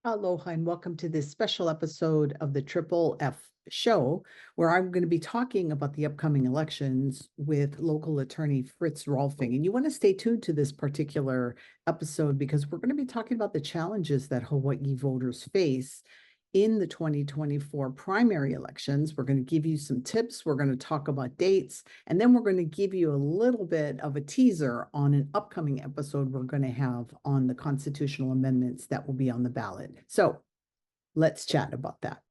Aloha and welcome to this special episode of the Triple F show, where I'm going to be talking about the upcoming elections with local attorney Fritz Rohlfing. And you want to stay tuned to this particular episode because we're going to be talking about the challenges that Hawaii voters face in the 2024 primary elections. We're going to give you some tips. We're going to talk about dates, and then we're going to give you a little bit of a teaser on an upcoming episode we're going to have on the constitutional amendments that will be on the ballot. So let's chat about that.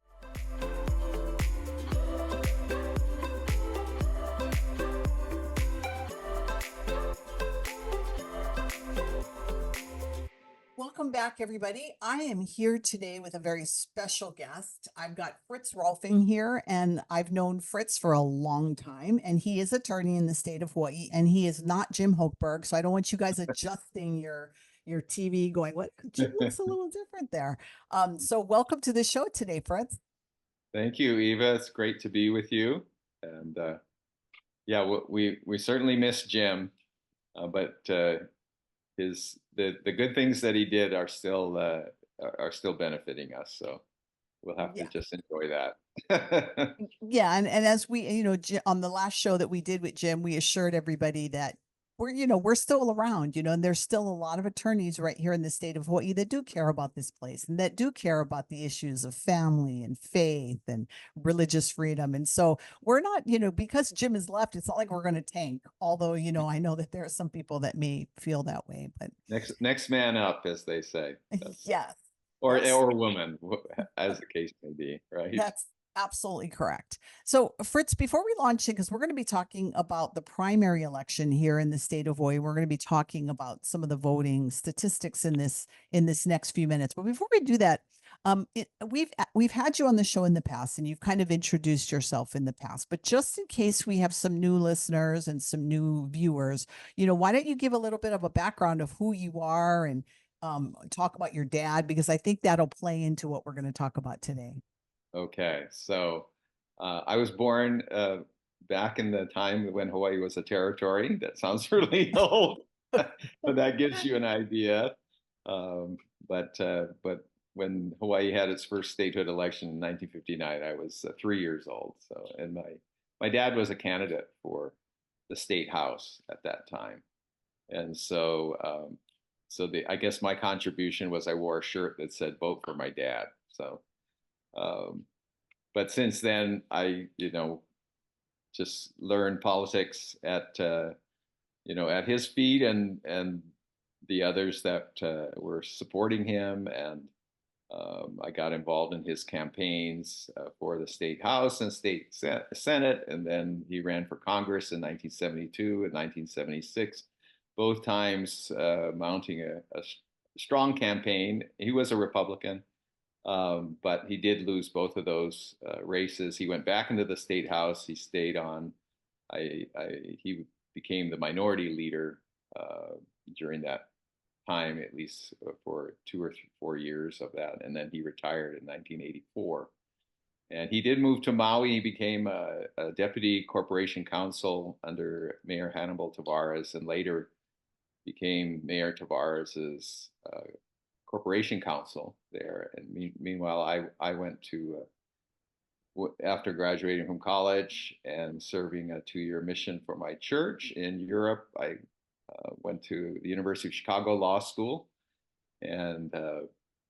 Welcome back, everybody. I am here today with a very special guest. I've got Fritz Rohlfing here, and I've known Fritz for a long time, and he is attorney in the state of Hawaii, and he is not Jim Hochberg. So I don't want you guys adjusting your TV going, what? Jim looks a little different there. So welcome to the show today, Fritz. Thank you, Eva. It's great to be with you. And yeah, we certainly miss Jim, but the good things that he did are still benefiting us. So we'll have to Yeah. just enjoy that. Yeah, and as we, on the last show that we did with Jim, we assured everybody that we're still around, and there's still a lot of attorneys right here in the state of Hawaii that do care about this place and that do care about the issues of family and faith and religious freedom. And so we're not, because Jim has left, it's not like we're going to tank. Although, I know that there are some people that may feel that way, but Next man up, as they say. yes. Or woman, as the case may be, right? That's absolutely correct. So, Fritz, before we launch it, because we're going to be talking about the primary election here in the state of Hawaii, we're going to be talking about some of the voting statistics in this next few minutes. But before we do that, we've had you on the show in the past, and you've kind of introduced yourself in the past. But just in case we have some new listeners and some new viewers, why don't you give a little bit of a background of who you are and talk about your dad, because I think that'll play into what we're going to talk about today. Okay, so I was born back in the time when Hawaii was a territory. That sounds really old, but that gives you an idea. But when Hawaii had its first statehood election in 1959, I was 3 years old. So, and my dad was a candidate for the state house at that time, and so I guess my contribution was I wore a shirt that said "Vote for my dad." So. Um, but since then, I, just learned politics at his feet and the others that were supporting him, and I got involved in his campaigns for the state house and state senate, and then he ran for Congress in 1972 and 1976, both times mounting a strong campaign. He was a Republican. But he did lose both of those races. He went back into the state house. He stayed on. He became the minority leader during that time, at least for 2 or 4 years of that, and then he retired in 1984. And he did move to Maui. He became a deputy corporation counsel under Mayor Hannibal Tavares, and later became Mayor Tavares's corporation counsel there. And meanwhile, I went to after graduating from college and serving a 2-year mission for my church in Europe. I went to the University of Chicago Law School and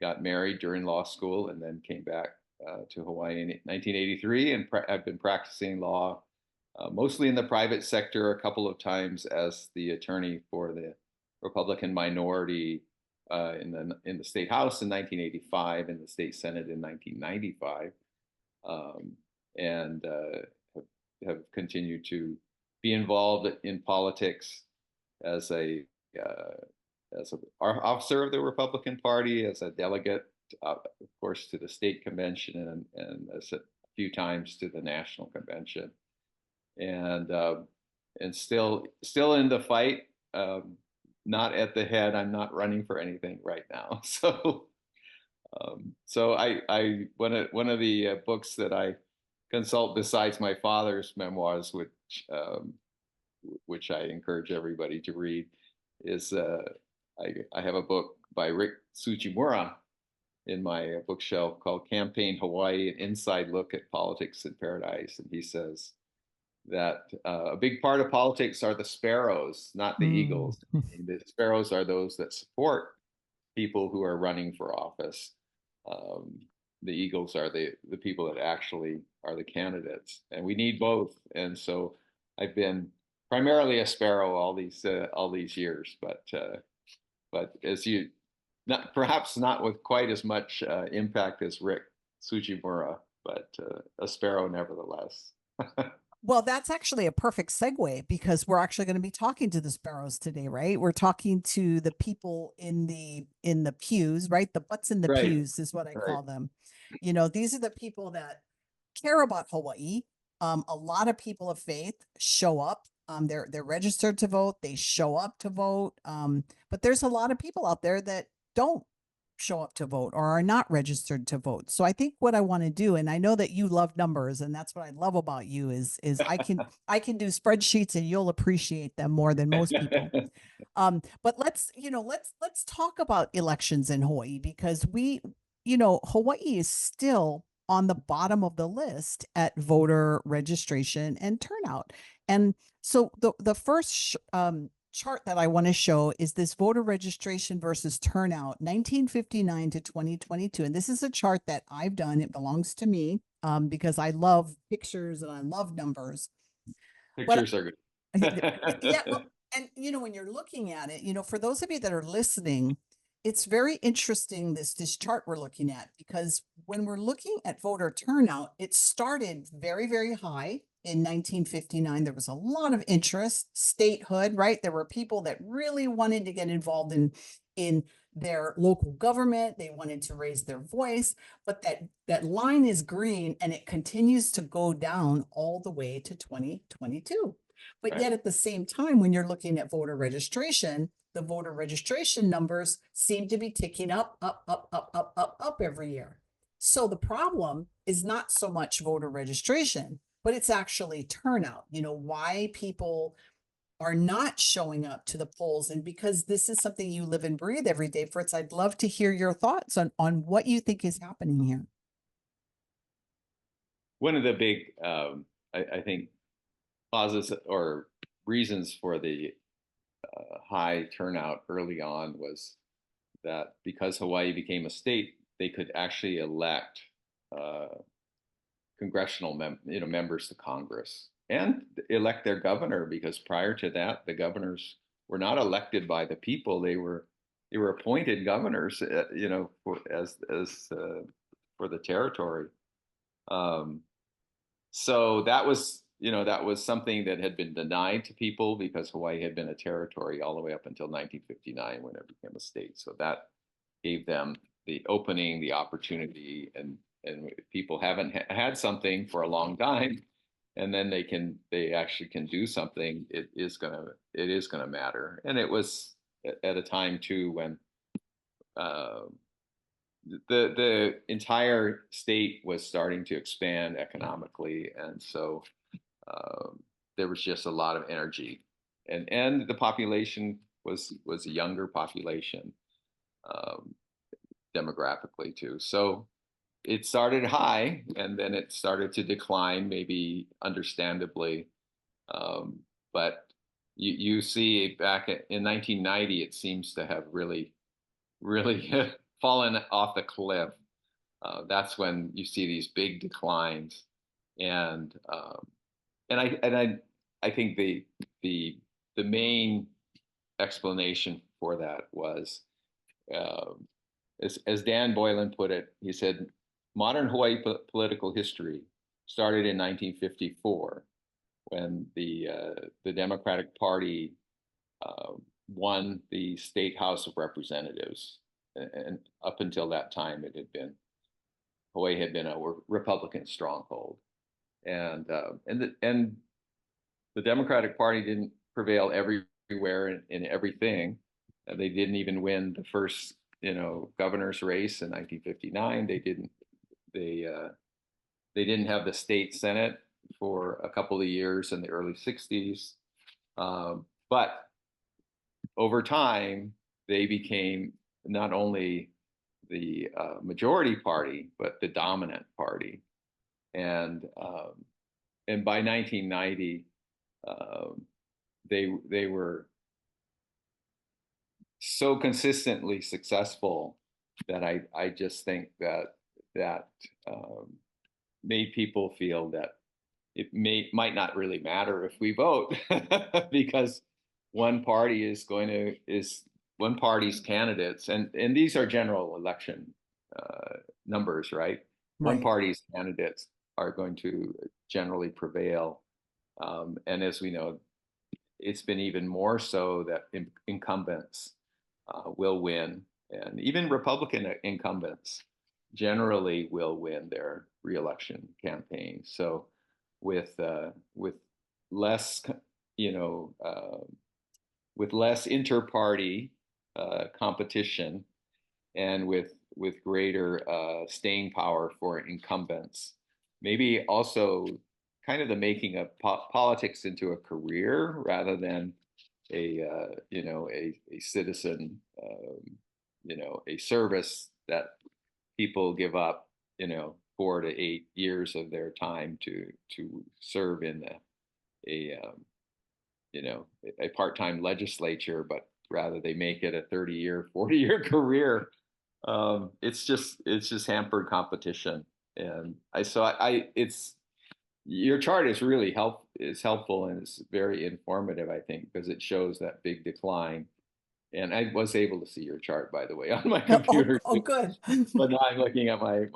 got married during law school, and then came back to Hawaii in 1983. And I've been practicing law mostly in the private sector, a couple of times as the attorney for the Republican minority in the state house in 1985, in the state senate in 1995, and have continued to be involved in politics as a officer of the Republican Party, as a delegate, of course, to the state convention, and as a few times to the national convention, and still in the fight. Not at the head. I'm not running for anything right now. So one of the books that I consult besides my father's memoirs, which I encourage everybody to read, is I have a book by Rick Tsuchimura, in my bookshelf called Campaign Hawaii, an inside look at politics in paradise. And he says that a big part of politics are the sparrows, not the Mm. eagles. And the sparrows are those that support people who are running for office. Um, the eagles are the people that actually are the candidates, and we need both. And so I've been primarily a sparrow all these years, but as you not perhaps not with quite as much impact as Rick Sujimura, but a sparrow nevertheless. Well, that's actually a perfect segue because we're actually going to be talking to the sparrows today, right? We're talking to the people in the pews, right? The butts in the Right, pews is what I right, call them. You know, these are the people that care about Hawaii. A lot of people of faith show up. They're registered to vote. They show up to vote. But there's a lot of people out there that don't show up to vote or are not registered to vote. So I think what I want to do, and I know that you love numbers, and that's what I love about you is I can do spreadsheets and you'll appreciate them more than most people. But let's talk about elections in Hawaii because Hawaii is still on the bottom of the list at voter registration and turnout. And so the first chart that I want to show is this voter registration versus turnout 1959 to 2022. And this is a chart that I've done. It belongs to me because I love pictures and I love numbers. But pictures are yeah, good. well, and when you're looking at it, for those of you that are listening, it's very interesting this chart we're looking at because when we're looking at voter turnout, it started very, very high in 1959. There was a lot of interest, statehood, right? There were people that really wanted to get involved in their local government. They wanted to raise their voice, but that line is green and it continues to go down all the way to 2022. But Right. yet at the same time, when you're looking at voter registration, the voter registration numbers seem to be ticking up, up, up, up, up, up, up every year. So the problem is not so much voter registration, but it's actually turnout. Why people are not showing up to the polls. And because this is something you live and breathe every day, Fritz, I'd love to hear your thoughts on what you think is happening here. One of the big, I think, causes or reasons for the high turnout early on was that because Hawaii became a state, they could actually elect uh, members to Congress and elect their governor. Because prior to that, the governors were not elected by the people; they were appointed governors, for the territory. Um, so that was something that had been denied to people because Hawaii had been a territory all the way up until 1959 when it became a state. So that gave them the opening, the opportunity, and people haven't had something for a long time, and then they actually can do something. It is gonna matter. And it was at a time too when uh, the entire state was starting to expand economically, and so um, there was just a lot of energy, and the population was a younger population, um, demographically too. So it started high, and then it started to decline, maybe understandably. Um, but you see back in 1990, it seems to have really, really fallen off the cliff. That's when you see these big declines, and I think the the main explanation for that was, um, as Dan Boylan put it, he said, modern Hawaii political history started in 1954 when the Democratic Party uh, won the state House of Representatives, and up until that time, Hawaii had been a Republican stronghold, and the Democratic Party didn't prevail everywhere in everything. They didn't even win the first, governor's race in 1959. They didn't have the state senate for a couple of years in the early 60s. But over time, they became not only majority party, but the dominant party. And by 1990, they were so consistently successful that I just think that made people feel that it might not really matter if we vote because one party's candidates, and these are general election numbers, right? One Right. party's candidates are going to generally prevail, and as we know, it's been even more so that incumbents will win, and even Republican incumbents generally will win their reelection campaign. So with less, you know, with less inter-party competition, and with greater staying power for incumbents, maybe also kind of the making of politics into a career rather than a citizen, a service that people give up 4 to 8 years of their time to serve in a a part-time legislature, but rather they make it a 30-year, 40-year career. It's just hampered competition, and it's your chart is really helpful, and it's very informative, I think, because it shows that big decline. And I was able to see your chart, by the way, on my computer. Oh, good. But now I'm looking at my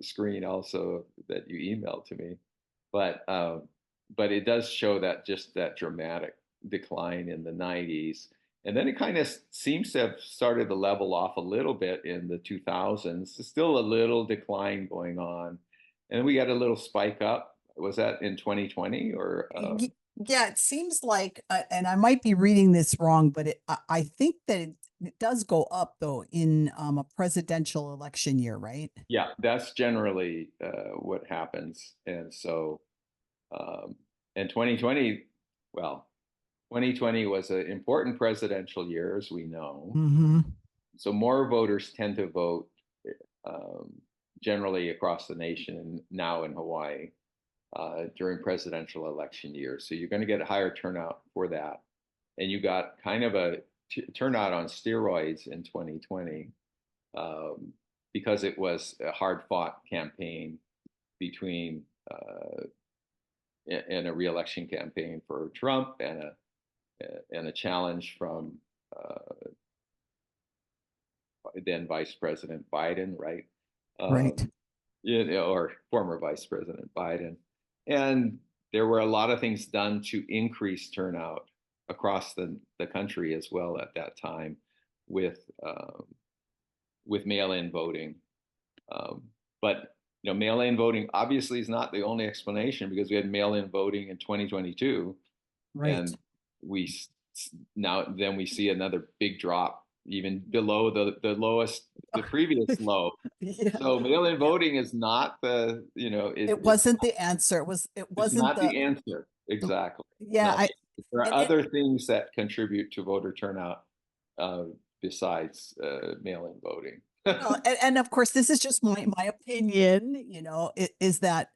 screen also that you emailed to me. But it does show that dramatic decline in the 90s. And then it kind of seems to have started to level off a little bit in the 2000s. There's still a little decline going on. And we got a little spike up. Was that in 2020 or? Yeah, it seems like, and I might be reading this wrong, but I think that it does go up though in a presidential election year, right? Yeah, that's generally what happens. And so, and 2020, well, 2020 was an important presidential year, as we know. Mm-hmm. So more voters tend to vote generally across the nation, and now in Hawaii during presidential election years. So you're going to get a higher turnout for that. And you got kind of a turnout on steroids in 2020 because it was a hard-fought campaign between in a reelection campaign for Trump and a challenge from then Vice President Biden, right? Right. Or former Vice President Biden. And there were a lot of things done to increase turnout across the country as well at that time with mail-in voting. But mail-in voting obviously is not the only explanation, because we had mail-in voting in 2022, Right. and we see another big drop even below the lowest, the previous low. Yeah. So mail-in voting is not the It wasn't the answer. It it's wasn't not the answer. Exactly. Yeah, No. There are and- other things that contribute to voter turnout besides mail-in voting. well, and of course, this is just my opinion, is that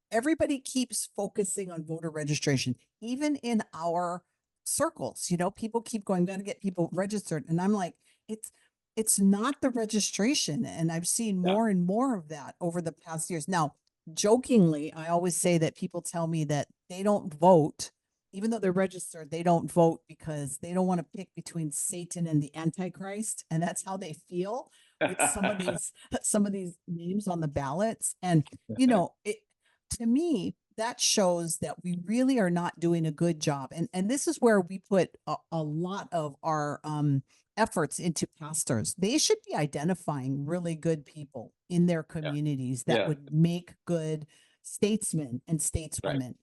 everybody keeps focusing on voter registration, even in our circles. People keep going, got to get people registered, and I'm like, it's not the registration, and I've seen Yeah. more and more of that over the past years. Now, jokingly, I always say that people tell me that they don't vote, even though they're registered, they don't vote because they don't want to pick between Satan and the Antichrist, and that's how they feel with some of these names on the ballots. And to me, that shows that we really are not doing a good job. And this is where we put a lot of our efforts into pastors. They should be identifying really good people in their communities that Yeah. would make good statesmen and stateswomen.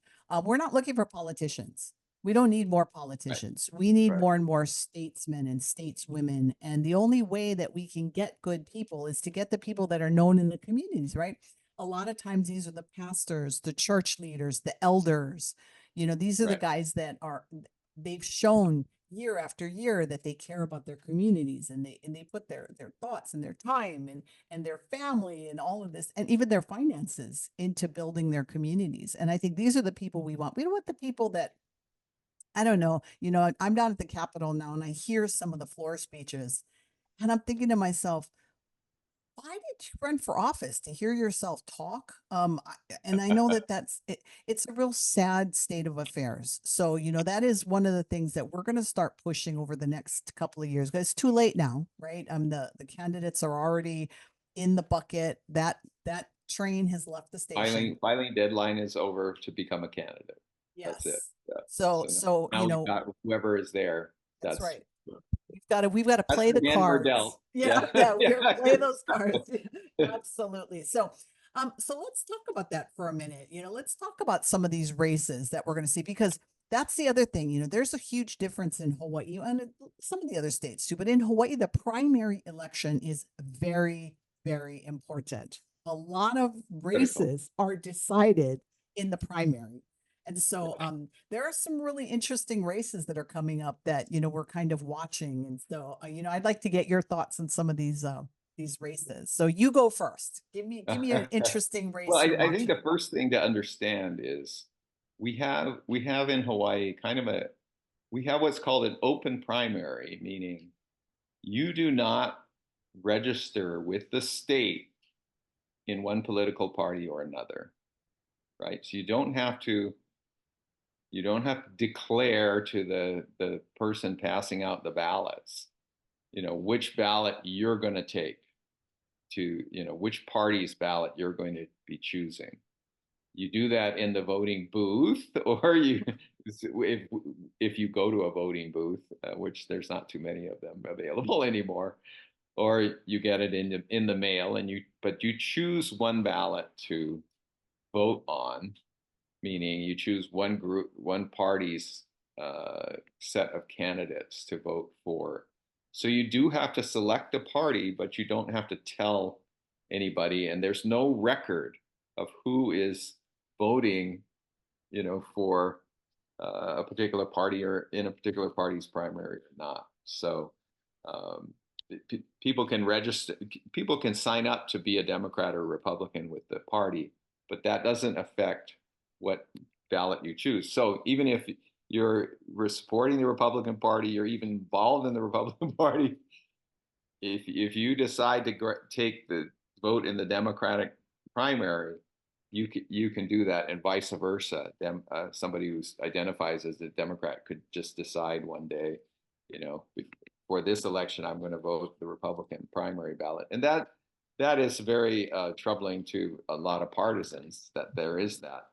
We're not looking for politicians. We don't need more politicians. We need Right. more and more statesmen and stateswomen. And the only way that we can get good people is to get the people that are known in the communities, right? A lot of times these are the pastors, the church leaders, the elders. These are the Right. guys that they've shown year after year that they care about their communities, and they put their thoughts and their time and their family and all of this and even their finances into building their communities. And I think these are the people we want. We don't want the people that, I don't know, I'm down at the Capitol now and I hear some of the floor speeches and I'm thinking to myself, why did you run for office? To hear yourself talk? And I know that it's a real sad state of affairs. So, that is one of the things that we're going to start pushing over the next couple of years, because it's too late now, right? The candidates are already in the bucket. That train has left the station. Filing deadline is over to become a candidate. That's it. Yes. Yeah. So, now we've got whoever is there. that's That's right. We've got to play the hand we're cards. dealt. Yeah, Yeah. we gotta play those cards. Absolutely. So let's talk about that for a minute. Let's talk about some of these races that we're going to see, because that's the other thing. There's a huge difference in Hawaii and some of the other states too. But in Hawaii, the primary election is very, very important. A lot of races are decided in the primary. And so there are some really interesting races that are coming up that, we're kind of watching. And so, I'd like to get your thoughts on some of these races. So you go first. Give me an interesting race Well, you're I think watching. the first thing to understand is we have in Hawaii we have what's called an open primary, meaning you do not register with the state in one political party or another, right? So you don't have to declare to the person passing out the ballots, which ballot you're going to take, to, which party's ballot you're going to be choosing. You do that in the voting booth, or if you go to a voting booth, which there's not too many of them available anymore, or you get it in the mail, but you choose one ballot to vote on, meaning you choose one party's set of candidates to vote for. So you do have to select a party, but you don't have to tell anybody, and there's no record of who is voting, for a particular party or in a particular party's primary or not. So um, people can register, people can sign up to be a Democrat or Republican with the party, but that doesn't affect what ballot you choose. So even if you're supporting the Republican Party, you're even involved in the Republican Party, if you decide to take the vote in the Democratic primary, you can do that, and vice versa. Somebody who identifies as a Democrat could just decide one day, for this election, I'm going to vote the Republican primary ballot, and that is very troubling to a lot of partisans, that there is that.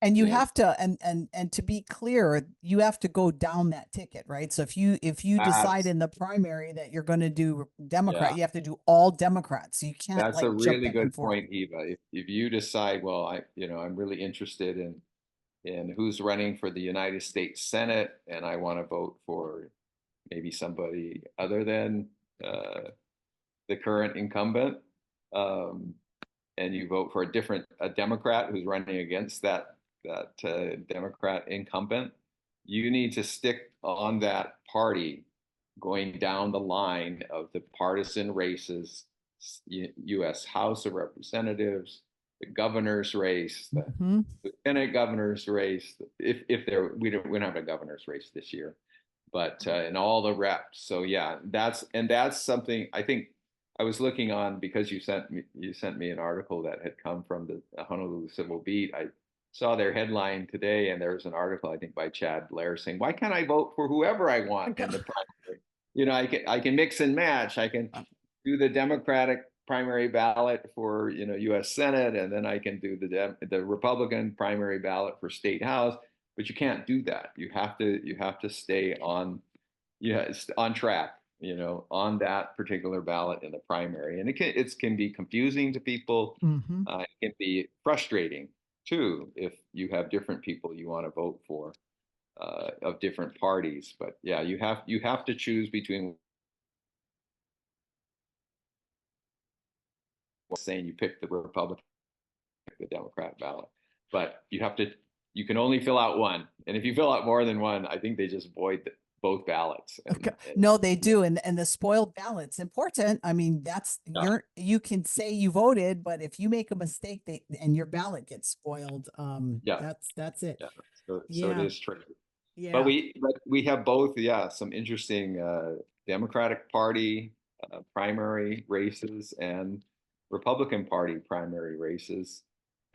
And you have to, and to be clear, you have to go down that ticket, right? So if you decide in the primary that you're going to do Democrat, you have to do all Democrats. You can't That's a really good forth. point, Eva. If you decide, well, I'm really interested in who's running for the United States Senate, and I want to vote for maybe somebody other than the current incumbent, and you vote for a Democrat who's running against that Democrat incumbent, you need to stick on that party going down the line of the partisan races, U.S. House of Representatives, the governor's race, the lieutenant governor's race. If we don't have a governor's race this year, but and all the reps. So yeah, that's something I think. I was looking on, because you sent me an article that had come from the Honolulu Civil Beat. I saw their headline today, and there was an article, I think, by Chad Blair saying, "Why can't I vote for whoever I want in the primary? I can mix and match. I can do the Democratic primary ballot for U.S. Senate, and then I can do the Republican primary ballot for State House. But you can't do that. You have to stay on on track." On that particular ballot in the primary. And it can be confusing to people. It can be frustrating too, if you have different people you want to vote for of different parties. But yeah, you have to choose between saying you pick the Republican, pick the Democrat ballot, but you have to you can only fill out one. And if you fill out more than one, I think they just void both ballots. Okay. No, they do. And the spoiled ballot's important. I mean, that's Yeah. you can say you voted, but if you make a mistake, and your ballot gets spoiled, Yeah. that's it. Yeah. So it Yeah. is tricky. But Yeah. we have both, yeah, some interesting Democratic Party primary races and Republican Party primary races,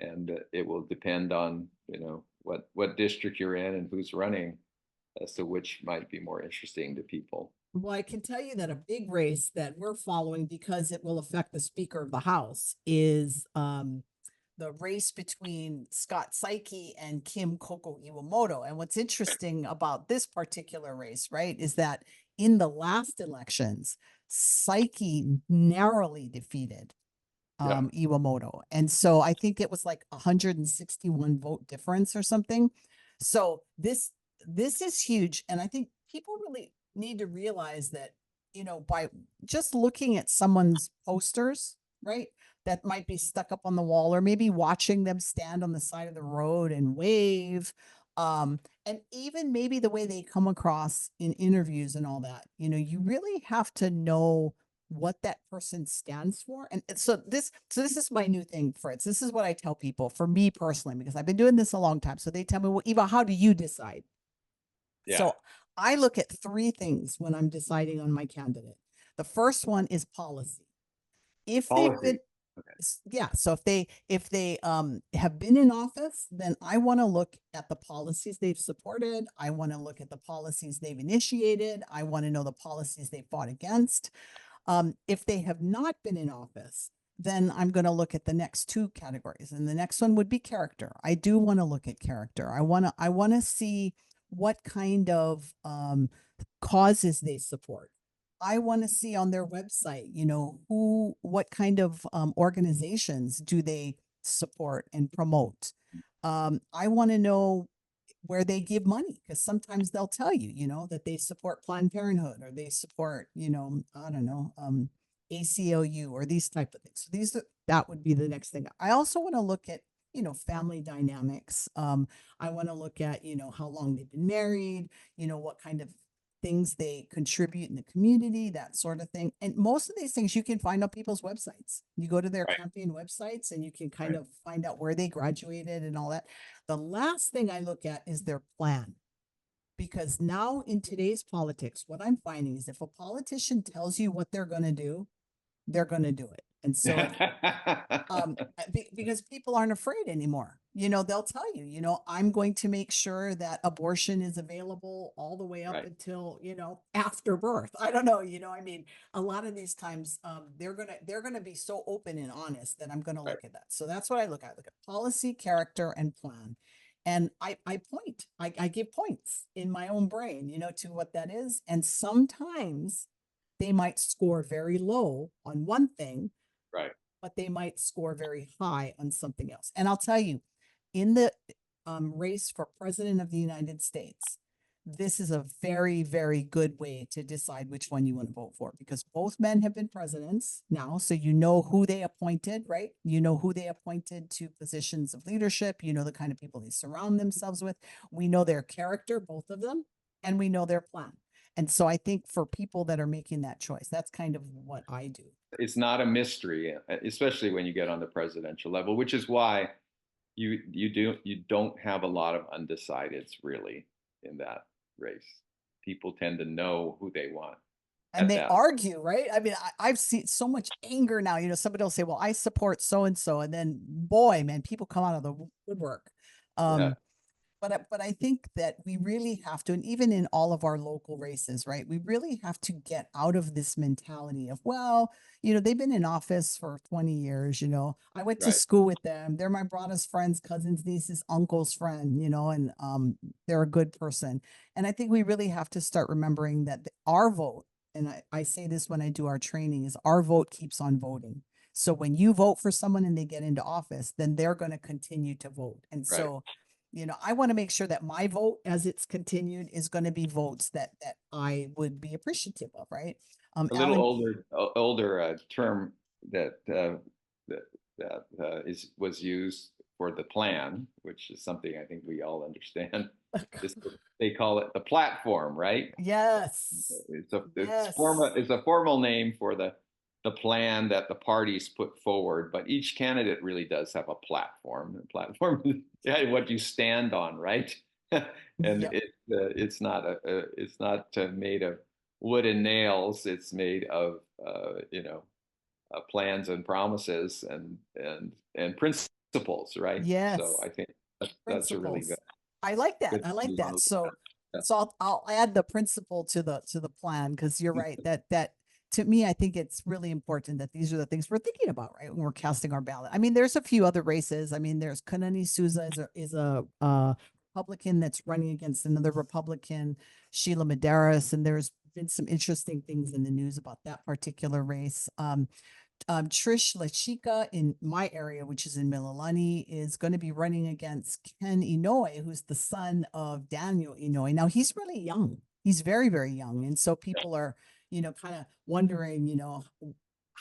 and it will depend on what district you're in and who's running as to which might be more interesting to people. Well, I can tell you that a big race that we're following because it will affect the Speaker of the House is the race between Scott Saiki and Kim Koko Iwamoto. And what's interesting about this particular race, right, is that in the last elections, Saiki narrowly defeated Yeah. Iwamoto. And so I think it was like 161 vote difference or something. So this is huge. And I think people really need to realize that, by just looking at someone's posters, right? That might be stuck up on the wall, or maybe watching them stand on the side of the road and wave. And even maybe the way they come across in interviews and all that, you really have to know what that person stands for. And so this is my new thing, Fritz. This is what I tell people, for me personally, because I've been doing this a long time. So they tell me, well, Eva, how do you decide? Yeah. So I look at three things when I'm deciding on my candidate. The first one is policy. If they've been, yeah, so if they have been in office, then I want to look at the policies they've supported. I want to look at the policies they've initiated. I want to know the policies they fought against. If they have not been in office, then I'm going to look at the next two categories. And the next one would be character. I do want to look at character. I want to see what kind of causes they support. I want to see on their website, what kind of organizations do they support and promote. I want to know where they give money, because sometimes they'll tell you, that they support Planned Parenthood, or they support, I don't know, ACLU, or these type of things. So that would be the next thing. I also want to look at, family dynamics. I want to look at, how long they've been married, what kind of things they contribute in the community, that sort of thing. And most of these things you can find on people's websites. You go to their Right. campaign websites and you can kind Right. of find out where they graduated and all that. The last thing I look at is their plan. Because now in today's politics, what I'm finding is if a politician tells you what they're going to do, they're going to do it. And so because people aren't afraid anymore. They'll tell you, I'm going to make sure that abortion is available all the way up Right. until, after birth. I don't know, I mean, a lot of these times, they're going to be so open and honest that I'm going to Right. look at that. So that's what I look at. I look at policy, character, and plan. And I give points in my own brain, to what that is. And sometimes they might score very low on one thing, Right. but they might score very high on something else. And I'll tell you, in the race for president of the United States, this is a very, very good way to decide which one you want to vote for, because both men have been presidents now. So you know who they appointed, right? You know who they appointed to positions of leadership. You know the kind of people they surround themselves with. We know their character, both of them, and we know their plan. And so I think for people that are making that choice, that's kind of what I do. It's not a mystery, especially when you get on the presidential level, which is why you don't have a lot of undecideds really in that race. People tend to know who they want. And they argue, right? I mean, I've seen so much anger now. Somebody will say, well, I support so and so. And then, boy, man, people come out of the woodwork. Yeah. But I think that we really have to, and even in all of our local races, right? We really have to get out of this mentality of, well, they've been in office for 20 years, I went to Right. school with them. They're my brother's friends, cousins, nieces, uncle's friend, and they're a good person. And I think we really have to start remembering that our vote, and I say this when I do our training, is our vote keeps on voting. So when you vote for someone and they get into office, then they're going to continue to vote. And Right. so, I want to make sure that my vote, as it's continued, is going to be votes that I would be appreciative of, right? A little Alan, older term that was used for the plan, which is something I think we all understand. They call it the platform, right? Yes. It's Yes. a formal name for the plan that the parties put forward, but each candidate really does have a platform. The platform is what you stand on, right? And Yep. it's not made of wood and nails. It's made of plans and promises and principles, right? Yes. So I think that's a really Principles. I like that. good I like that. So, yeah. so I'll add the principle to the plan, because you're right. That to me, I think it's really important that these are the things we're thinking about, right, when we're casting our ballot. I mean, there's a few other races. I mean, there's Kanani Souza is a Republican that's running against another Republican, Sheila Medeiros, and there's been some interesting things in the news about that particular race. Trish Lachika in my area, which is in Mililani, is going to be running against Ken Inoue, who's the son of Daniel Inoue. Now he's really young. He's very, very young. And so people are, kind of wondering,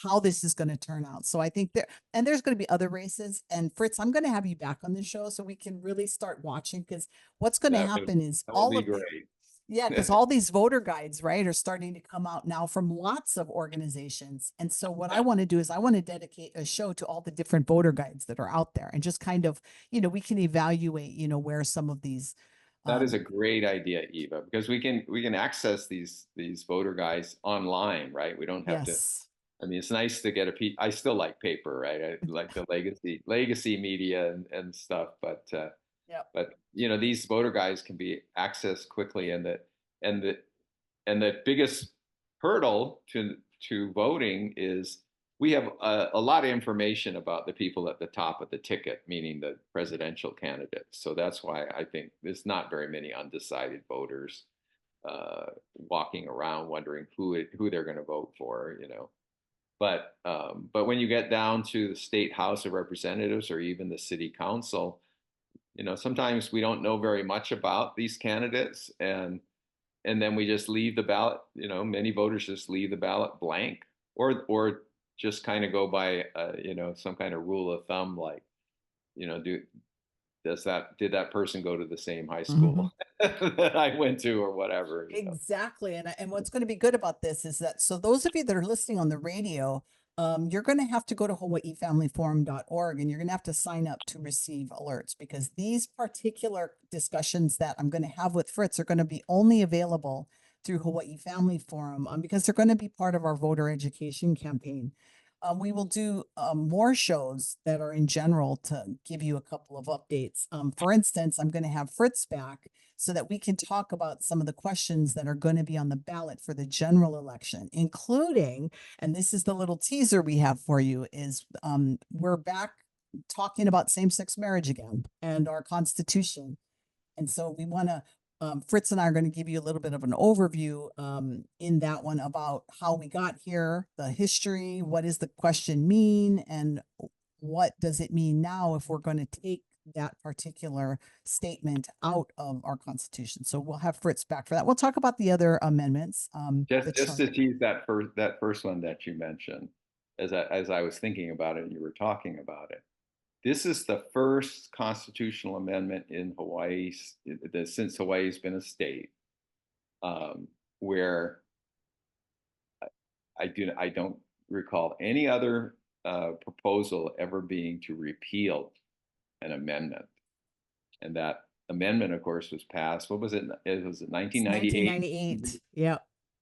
how this is going to turn out. So I think there's going to be other races. And Fritz, I'm going to have you back on the show so we can really start watching, because what's going to happen is all of great. Yeah, because all these voter guides, right, are starting to come out now from lots of organizations. And so what I want to do is I want to dedicate a show to all the different voter guides that are out there, and just kind of, we can evaluate, where some of these. That is a great idea, Eva, because we can access these voter guides online, right? We don't have to. I mean, it's nice to get I still like paper, right? I like the legacy media and stuff, but but these voter guides can be accessed quickly, and the biggest hurdle to voting is we have a lot of information about the people at the top of the ticket, meaning the presidential candidates. So that's why I think there's not very many undecided voters walking around wondering who they're going to vote for, But when you get down to the state House of Representatives or even the city council, sometimes we don't know very much about these candidates, and then we just leave the ballot. Many voters just leave the ballot blank, or just kind of go by some kind of rule of thumb, like did that person go to the same high school that I went to, or whatever. Exactly. And what's going to be good about this is that, so those of you that are listening on the radio, you're going to have to go to hawaiifamilyforum.org, and you're going to have to sign up to receive alerts, because these particular discussions that I'm going to have with Fritz are going to be only available through Hawaii Family Forum, because they're going to be part of our voter education campaign. We will do more shows that are in general to give you a couple of updates. For instance, I'm going to have Fritz back so that we can talk about some of the questions that are going to be on the ballot for the general election, including, and this is the little teaser we have for you, is we're back talking about same-sex marriage again and our Constitution. And so we want to, Fritz and I are going to give you a little bit of an overview in that one about how we got here, the history, what does the question mean, and what does it mean now if we're going to take that particular statement out of our Constitution. So we'll have Fritz back for that. We'll talk about the other amendments. Just to tease that first one that you mentioned, as I was thinking about it and you were talking about it. This is the first constitutional amendment in Hawaii since Hawaii's been a state, where I don't recall any other proposal ever being to repeal an amendment. And that amendment, of course, was passed. What was it? It was 1998. 1998. Yeah.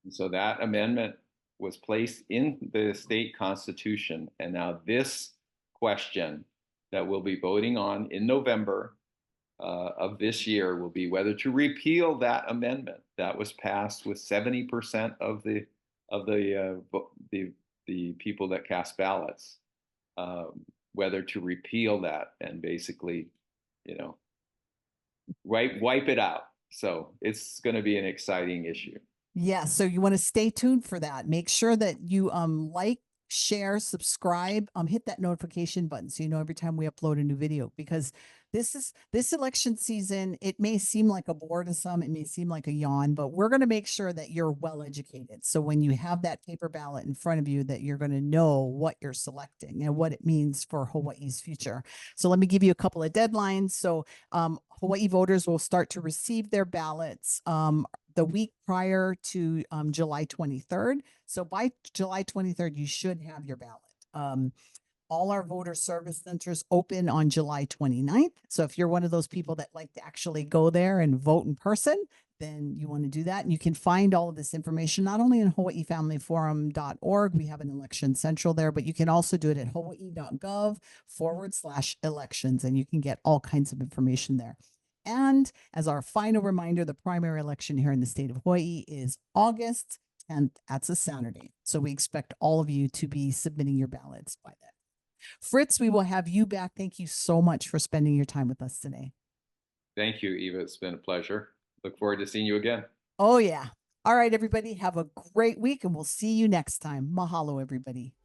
So that amendment was placed in the state constitution, and now this question that we'll be voting on in November of this year will be whether to repeal that amendment that was passed with 70% of the people that cast ballots, whether to repeal that and basically, wipe it out. So it's going to be an exciting issue. Yeah, so you want to stay tuned for that. Make sure that you like, share, subscribe, hit that notification button so you know every time we upload a new video, because this election season, it may seem like a bore to some, it may seem like a yawn, but we're going to make sure that you're well educated. So when you have that paper ballot in front of you, that you're going to know what you're selecting and what it means for Hawaii's future. So let me give you a couple of deadlines. So Hawaii voters will start to receive their ballots the week prior to July 23rd. So by July 23rd, you should have your ballot. All our voter service centers open on July 29th. So if you're one of those people that like to actually go there and vote in person, then you want to do that. And you can find all of this information not only in hawaiifamilyforum.org, we have an election central there, but you can also do it at hawaii.gov/elections, and you can get all kinds of information there. And as our final reminder, the primary election here in the state of Hawaii is August 10th. That's a Saturday. So we expect all of you to be submitting your ballots by then. Fritz, we will have you back. Thank you so much for spending your time with us today. Thank you, Eva. It's been a pleasure. Look forward to seeing you again. Oh, yeah. All right, everybody. Have a great week, and we'll see you next time. Mahalo, everybody.